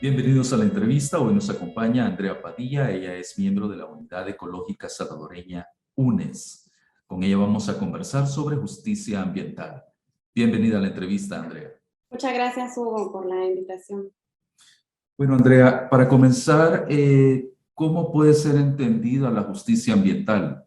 Bienvenidos a la entrevista. Hoy nos acompaña Andrea Padilla. Ella es miembro de la Unidad Ecológica Salvadoreña UNES. Con ella vamos a conversar sobre justicia ambiental. Bienvenida a la entrevista, Andrea. Muchas gracias, Hugo, por la invitación. Bueno, Andrea, para comenzar, ¿cómo puede ser entendida la justicia ambiental?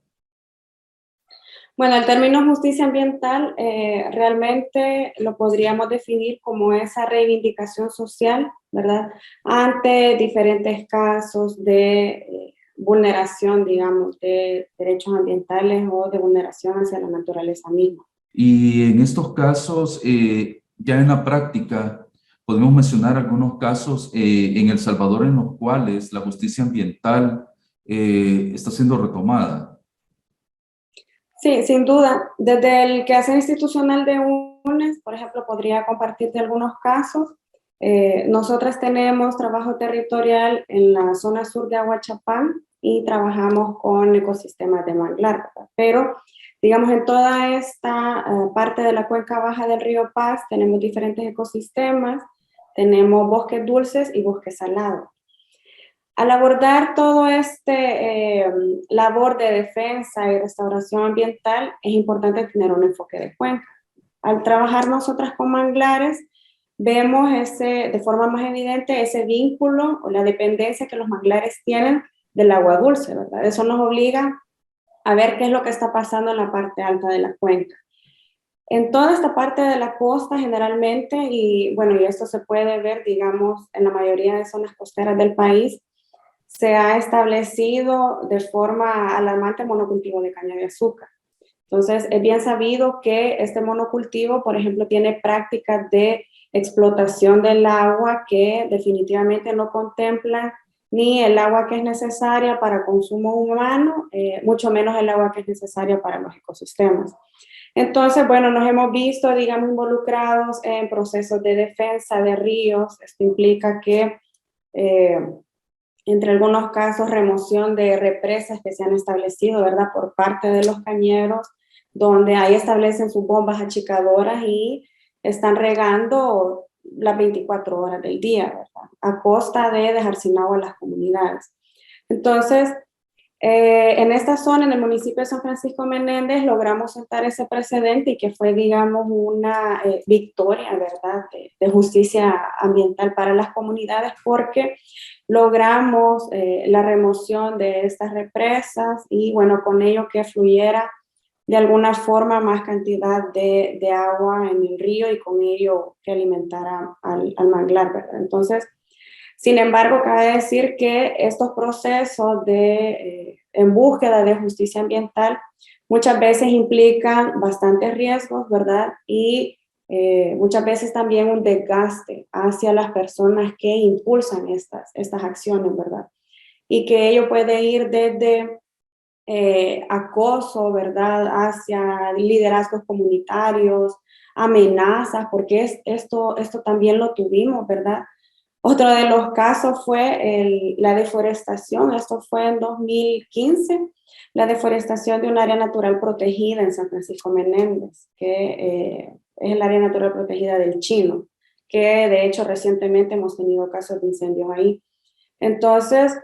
Bueno, el término justicia ambiental realmente lo podríamos definir como esa reivindicación social, ¿verdad? Ante diferentes casos de vulneración, digamos, de derechos ambientales o de vulneración hacia la naturaleza misma. Y en estos casos, ya en la práctica, podemos mencionar algunos casos en El Salvador en los cuales la justicia ambiental está siendo retomada. Sí, sin duda. Desde el quehacer institucional de UNES, por ejemplo, podría compartirte algunos casos. Nosotras tenemos trabajo territorial en la zona sur de Aguachapán y trabajamos con ecosistemas de manglar, ¿verdad? Pero, digamos, en toda esta parte de la cuenca baja del río Paz tenemos diferentes ecosistemas, tenemos bosques dulces y bosques salados. Al abordar todo labor de defensa y restauración ambiental, es importante tener un enfoque de cuenca. Al trabajar nosotras con manglares, vemos de forma más evidente ese vínculo o la dependencia que los manglares tienen del agua dulce, ¿verdad? Eso nos obliga a ver qué es lo que está pasando en la parte alta de la cuenca. En toda esta parte de la costa generalmente, y bueno, y esto se puede ver, digamos, en la mayoría de zonas costeras del país, se ha establecido de forma alarmante el monocultivo de caña de azúcar. Entonces, es bien sabido que este monocultivo, por ejemplo, tiene prácticas de explotación del agua que definitivamente no contemplan ni el agua que es necesaria para consumo humano, mucho menos el agua que es necesaria para los ecosistemas. Entonces, bueno, nos hemos visto, digamos, involucrados en procesos de defensa de ríos. Esto implica que entre algunos casos, remoción de represas que se han establecido, ¿verdad?, por parte de los cañeros, donde ahí establecen sus bombas achicadoras y están regando las 24 horas del día, ¿verdad?, a costa de dejar sin agua a las comunidades. Entonces, en esta zona, en el municipio de San Francisco Menéndez, logramos sentar ese precedente y que fue, digamos, una victoria, ¿verdad?, de justicia ambiental para las comunidades, porque logramos la remoción de estas represas y, bueno, con ello que fluyera de alguna forma más cantidad de agua en el río y con ello que alimentara al manglar, ¿verdad? Entonces, sin embargo, cabe decir que estos procesos en búsqueda de justicia ambiental muchas veces implican bastantes riesgos, ¿verdad? Y muchas veces también un desgaste hacia las personas que impulsan estas acciones, ¿verdad? Y que ello puede ir desde acoso, ¿verdad? Hacia liderazgos comunitarios, amenazas, porque esto también lo tuvimos, ¿verdad? Otro de los casos fue la deforestación. Esto fue en 2015, la deforestación de un área natural protegida en San Francisco Menéndez, que es el área natural protegida del Chino, que de hecho recientemente hemos tenido casos de incendios ahí. Entonces,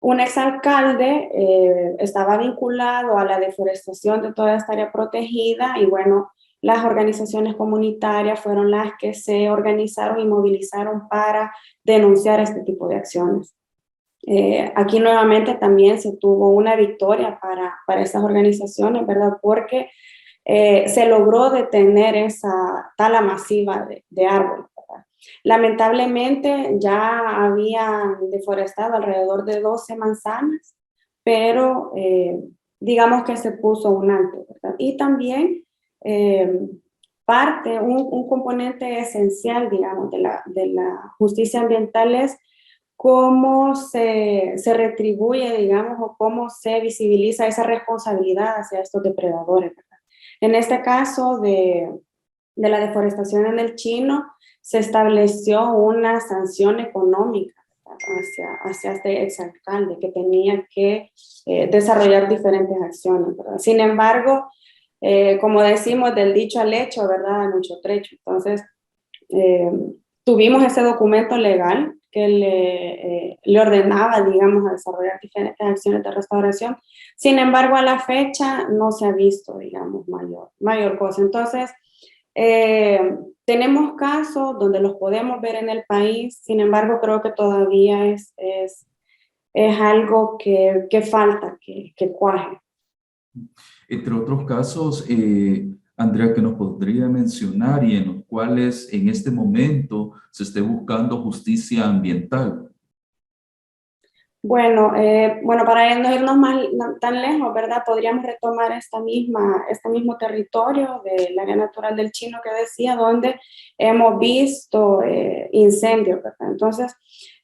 un exalcalde estaba vinculado a la deforestación de toda esta área protegida y bueno, las organizaciones comunitarias fueron las que se organizaron y movilizaron para denunciar este tipo de acciones. Aquí nuevamente también se tuvo una victoria para estas organizaciones, ¿verdad? Porque se logró detener esa tala masiva de árboles, ¿verdad? Lamentablemente ya habían deforestado alrededor de 12 manzanas, pero digamos que se puso un alto, ¿verdad? Y también un componente esencial, digamos, de la justicia ambiental es cómo se retribuye, digamos, o cómo se visibiliza esa responsabilidad hacia estos depredadores, ¿verdad? En este caso de la deforestación en el Chino, se estableció una sanción económica hacia este exalcalde que tenía que desarrollar diferentes acciones, ¿verdad? Sin embargo, como decimos, del dicho al hecho, ¿verdad?, hay mucho trecho. Entonces, tuvimos ese documento legal que le ordenaba, digamos, a desarrollar diferentes acciones de restauración. Sin embargo, a la fecha no se ha visto, digamos, mayor cosa. Entonces, tenemos casos donde los podemos ver en el país, sin embargo, creo que todavía es algo que falta, que cuaje. Entre otros casos, Andrea, que nos podría mencionar y en los cuales en este momento se esté buscando justicia ambiental. Bueno, para no irnos tan lejos, ¿verdad? Podríamos retomar este mismo territorio del área natural del Chino que decía, donde hemos visto incendios, ¿verdad? Entonces,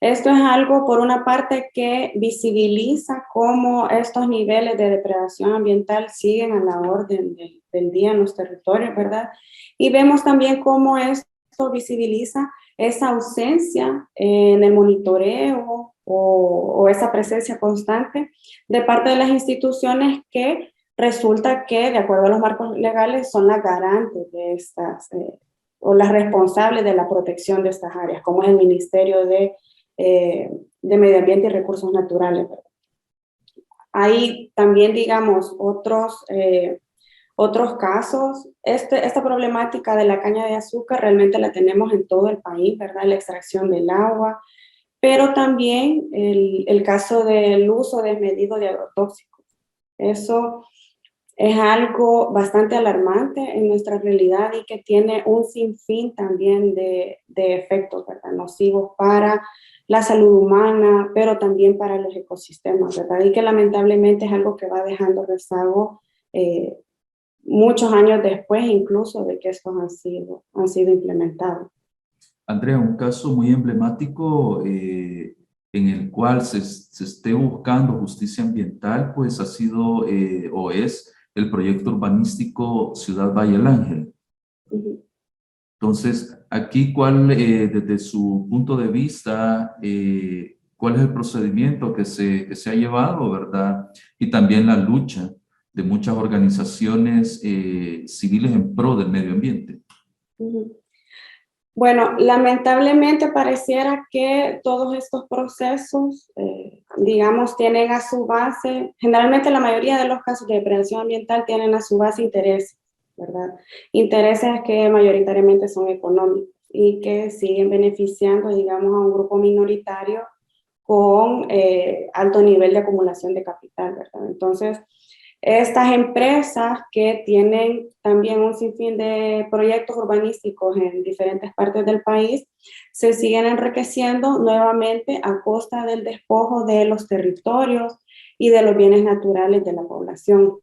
esto es algo, por una parte, que visibiliza cómo estos niveles de depredación ambiental siguen a la orden del día en los territorios, ¿verdad? Y vemos también cómo esto visibiliza esa ausencia en el monitoreo o esa presencia constante de parte de las instituciones que resulta que, de acuerdo a los marcos legales, son las garantes de estas, o las responsables de la protección de estas áreas, como es el Ministerio de Medio Ambiente y Recursos Naturales, ¿verdad? Hay también, digamos, otros casos. Esta problemática de la caña de azúcar realmente la tenemos en todo el país, ¿verdad? La extracción del agua, pero también el caso del uso desmedido de agrotóxicos. Eso es algo bastante alarmante en nuestra realidad y que tiene un sinfín también de efectos, ¿verdad? Nocivos para la salud humana, pero también para los ecosistemas, ¿verdad? Y que lamentablemente es algo que va dejando rezago muchos años después incluso de que estos han sido implementados. Andrea, un caso muy emblemático en el cual se esté buscando justicia ambiental, pues ha sido o es el proyecto urbanístico Ciudad Valle del Ángel. Uh-huh. Entonces, aquí, desde su punto de vista, cuál es el procedimiento que se ha llevado, ¿verdad? Y también la lucha de muchas organizaciones civiles en pro del medio ambiente. Uh-huh. Bueno, lamentablemente pareciera que todos estos procesos, digamos, tienen a su base, generalmente la mayoría de los casos de depredación ambiental tienen a su base intereses, ¿verdad? Intereses que mayoritariamente son económicos y que siguen beneficiando, digamos, a un grupo minoritario con alto nivel de acumulación de capital, ¿verdad? Entonces, estas empresas que tienen también un sinfín de proyectos urbanísticos en diferentes partes del país se siguen enriqueciendo nuevamente a costa del despojo de los territorios y de los bienes naturales de la población.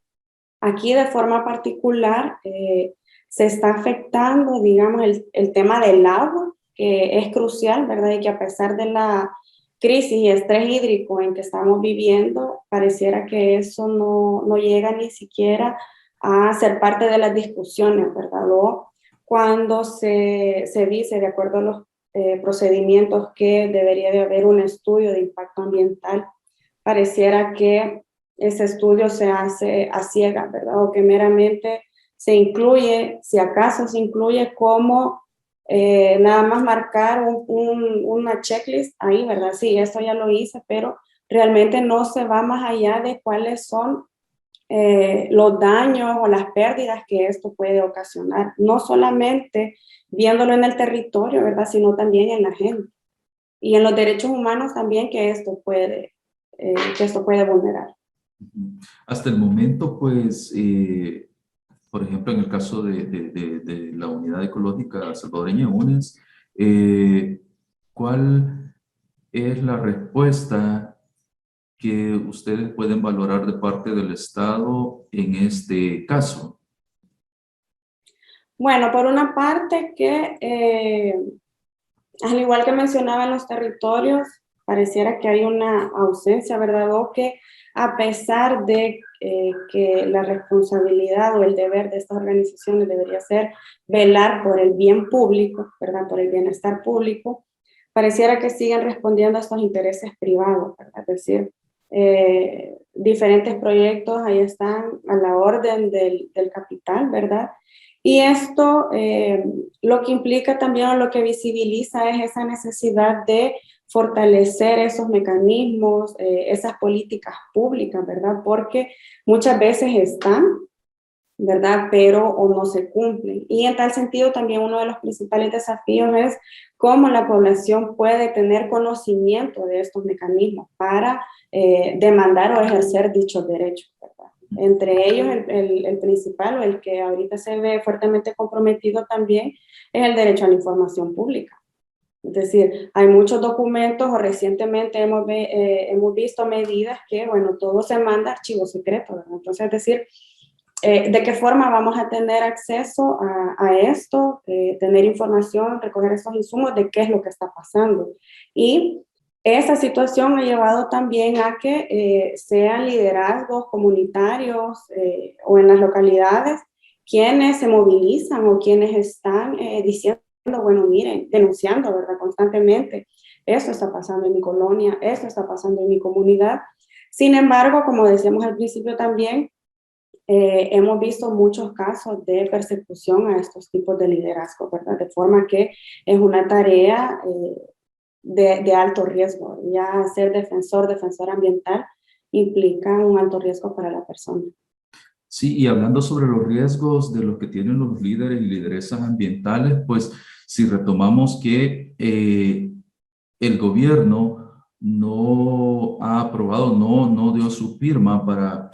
Aquí de forma particular se está afectando, digamos, el tema del agua, que es crucial, ¿verdad? Y que a pesar de la crisis y estrés hídrico en que estamos viviendo, pareciera que eso no llega ni siquiera a ser parte de las discusiones, ¿verdad? O cuando se dice, de acuerdo a los procedimientos, que debería de haber un estudio de impacto ambiental, pareciera que ese estudio se hace a ciegas, ¿verdad? O que meramente se incluye, si acaso se incluye como nada más marcar una checklist ahí, ¿verdad? Sí, esto ya lo hice, pero realmente no se va más allá de cuáles son los daños o las pérdidas que esto puede ocasionar, no solamente viéndolo en el territorio, ¿verdad? Sino también en la gente y en los derechos humanos también que esto puede vulnerar. Hasta el momento, pues, por ejemplo, en el caso de la Unidad Ecológica Salvadoreña UNES, ¿cuál es la respuesta que ustedes pueden valorar de parte del Estado en este caso? Bueno, por una parte que, al igual que mencionaba en los territorios, pareciera que hay una ausencia, ¿verdad? O que a pesar de que la responsabilidad o el deber de estas organizaciones debería ser velar por el bien público, ¿verdad? Por el bienestar público, pareciera que siguen respondiendo a estos intereses privados, ¿verdad? Es decir, diferentes proyectos ahí están a la orden del capital, ¿verdad? Y esto lo que implica también o lo que visibiliza es esa necesidad de fortalecer esos mecanismos, esas políticas públicas, ¿verdad? Porque muchas veces están, ¿verdad? Pero o no se cumplen. Y en tal sentido también uno de los principales desafíos es cómo la población puede tener conocimiento de estos mecanismos para demandar o ejercer dichos derechos, ¿verdad? Entre ellos el principal o el que ahorita se ve fuertemente comprometido también es el derecho a la información pública. Es decir, hay muchos documentos o recientemente hemos visto medidas que, bueno, todo se manda a archivo secreto, ¿verdad? Entonces, es decir, ¿de qué forma vamos a tener acceso a esto, tener información, recoger estos insumos de qué es lo que está pasando? Y esa situación ha llevado también a que sean liderazgos comunitarios o en las localidades quienes se movilizan o quienes están diciendo, bueno, miren, denunciando, ¿verdad? Constantemente, esto está pasando en mi colonia, esto está pasando en mi comunidad. Sin embargo, como decíamos al principio también, hemos visto muchos casos de persecución a estos tipos de liderazgo, ¿verdad? De forma que es una tarea de alto riesgo. Ya ser defensor ambiental implica un alto riesgo para la persona. Sí, y hablando sobre los riesgos de los que tienen los líderes y lideresas ambientales, pues si retomamos que el gobierno no ha aprobado, no dio su firma para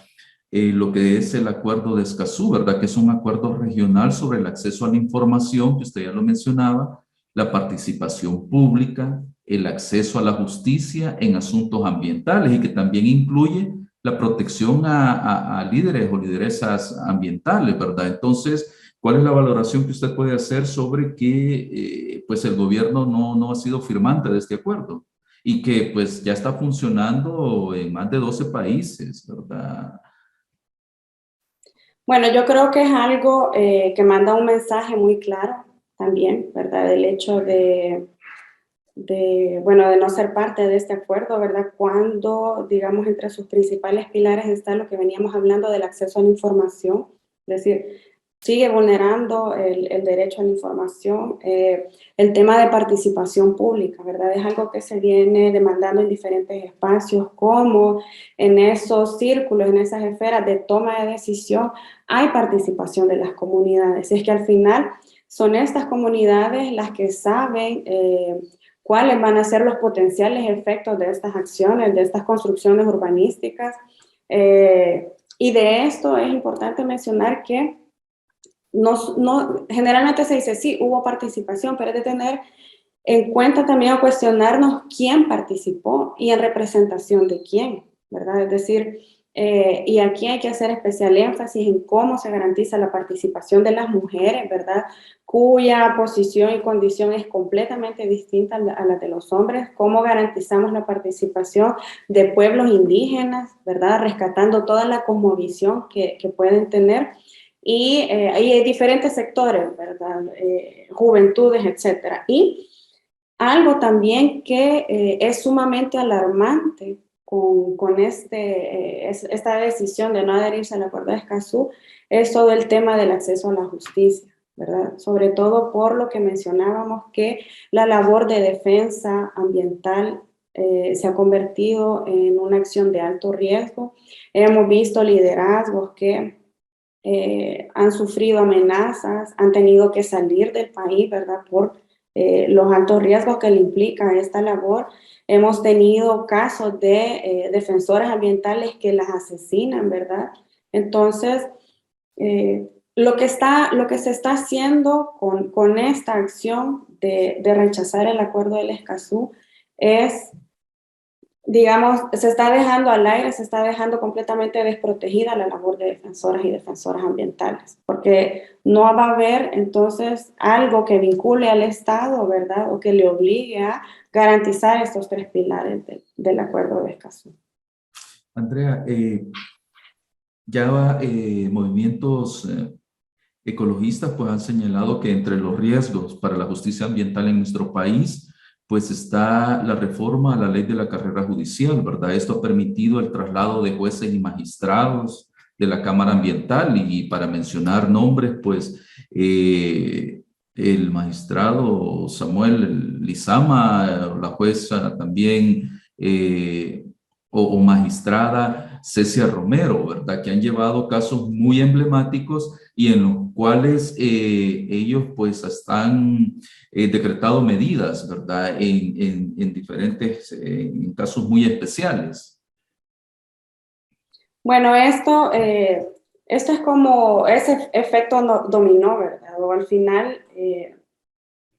lo que es el acuerdo de Escazú, ¿verdad? Que es un acuerdo regional sobre el acceso a la información, que usted ya lo mencionaba, la participación pública, el acceso a la justicia en asuntos ambientales y que también incluye la protección a líderes o lideresas ambientales, ¿verdad? Entonces, ¿cuál es la valoración que usted puede hacer sobre que pues el gobierno no ha sido firmante de este acuerdo y que pues ya está funcionando en más de 12 países, ¿verdad? Bueno, yo creo que es algo que manda un mensaje muy claro también, ¿verdad? El hecho bueno, de no ser parte de este acuerdo, ¿verdad? Cuando, digamos, entre sus principales pilares está lo que veníamos hablando del acceso a la información, es decir, sigue vulnerando el derecho a la información, el tema de participación pública, ¿verdad? Es algo que se viene demandando en diferentes espacios, como en esos círculos, en esas esferas de toma de decisión, hay participación de las comunidades. Es que al final son estas comunidades las que saben cuáles van a ser los potenciales efectos de estas acciones, de estas construcciones urbanísticas. Y de esto es importante mencionar que generalmente se dice, sí, hubo participación, pero es de tener en cuenta también o cuestionarnos quién participó y en representación de quién, ¿verdad? Es decir, y aquí hay que hacer especial énfasis en cómo se garantiza la participación de las mujeres, ¿verdad? Cuya posición y condición es completamente distinta a la de los hombres, cómo garantizamos la participación de pueblos indígenas, ¿verdad? Rescatando toda la cosmovisión que pueden tener. Y hay diferentes sectores, ¿verdad? Juventudes, etcétera. Y algo también que es sumamente alarmante con esta decisión de no adherirse al acuerdo de Escazú es todo el tema del acceso a la justicia, ¿verdad? Sobre todo por lo que mencionábamos que la labor de defensa ambiental se ha convertido en una acción de alto riesgo. Hemos visto liderazgos que han sufrido amenazas, han tenido que salir del país, ¿verdad? Por los altos riesgos que le implica esta labor. Hemos tenido casos de defensores ambientales que las asesinan, ¿verdad? Entonces, lo que se está haciendo con esta acción de rechazar el acuerdo del Escazú es, digamos, se está dejando al aire, se está dejando completamente desprotegida la labor de defensoras y defensoras ambientales, porque no va a haber entonces algo que vincule al Estado, ¿verdad? O que le obligue a garantizar estos tres pilares del acuerdo de Escazú. Andrea, movimientos ecologistas pues han señalado que entre los riesgos para la justicia ambiental en nuestro país pues está la reforma a la ley de la carrera judicial, ¿verdad? Esto ha permitido el traslado de jueces y magistrados de la Cámara Ambiental y para mencionar nombres, pues el magistrado Samuel Lizama, la jueza también, o magistrada Cecia Romero, ¿verdad? Que han llevado casos muy emblemáticos y en los cuales ellos pues están decretado medidas, ¿verdad? En diferentes, en casos muy especiales. Bueno, esto es como ese efecto dominó, ¿verdad? O al final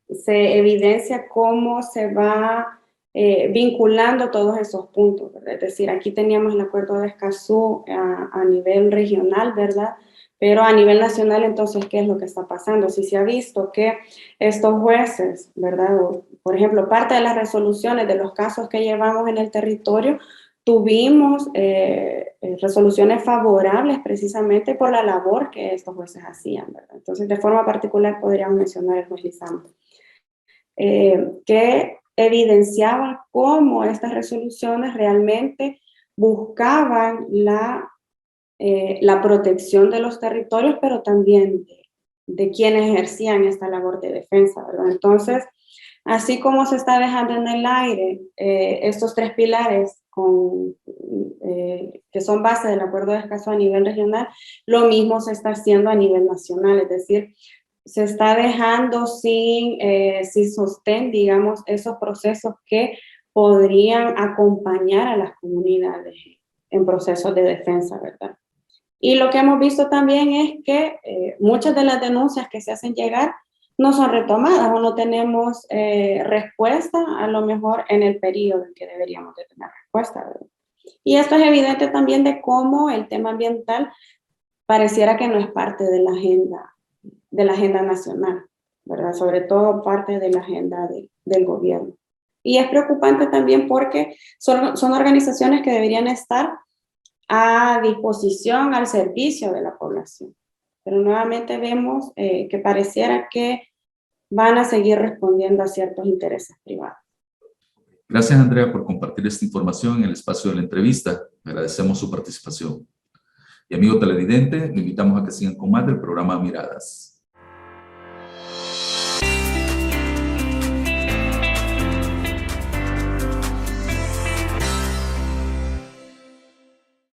se evidencia cómo se va vinculando todos esos puntos, ¿verdad? Es decir, aquí teníamos el acuerdo de Escazú a nivel regional, ¿verdad? Pero a nivel nacional, entonces, ¿qué es lo que está pasando? Si se ha visto que estos jueces, ¿verdad? O, por ejemplo, parte de las resoluciones de los casos que llevamos en el territorio, tuvimos resoluciones favorables precisamente por la labor que estos jueces hacían, ¿verdad? Entonces, de forma particular podríamos mencionar el juez Lizama, que evidenciaba cómo estas resoluciones realmente buscaban la protección de los territorios, pero también de quienes ejercían esta labor de defensa, ¿verdad? Entonces, así como se está dejando en el aire estos tres pilares que son base del acuerdo de Escazú a nivel regional, lo mismo se está haciendo a nivel nacional, es decir, se está dejando sin sostén, digamos, esos procesos que podrían acompañar a las comunidades en procesos de defensa, ¿verdad? Y lo que hemos visto también es que muchas de las denuncias que se hacen llegar no son retomadas o no tenemos respuesta a lo mejor en el periodo en que deberíamos de tener respuesta, ¿verdad? Y esto es evidente también de cómo el tema ambiental pareciera que no es parte de la agenda nacional, ¿verdad? Sobre todo parte de la agenda del gobierno. Y es preocupante también porque son organizaciones que deberían estar a disposición, al servicio de la población. Pero nuevamente vemos que pareciera que van a seguir respondiendo a ciertos intereses privados. Gracias, Andrea, por compartir esta información en el espacio de la entrevista. Agradecemos su participación. Y amigo televidente, le invitamos a que sigan con más del programa Miradas.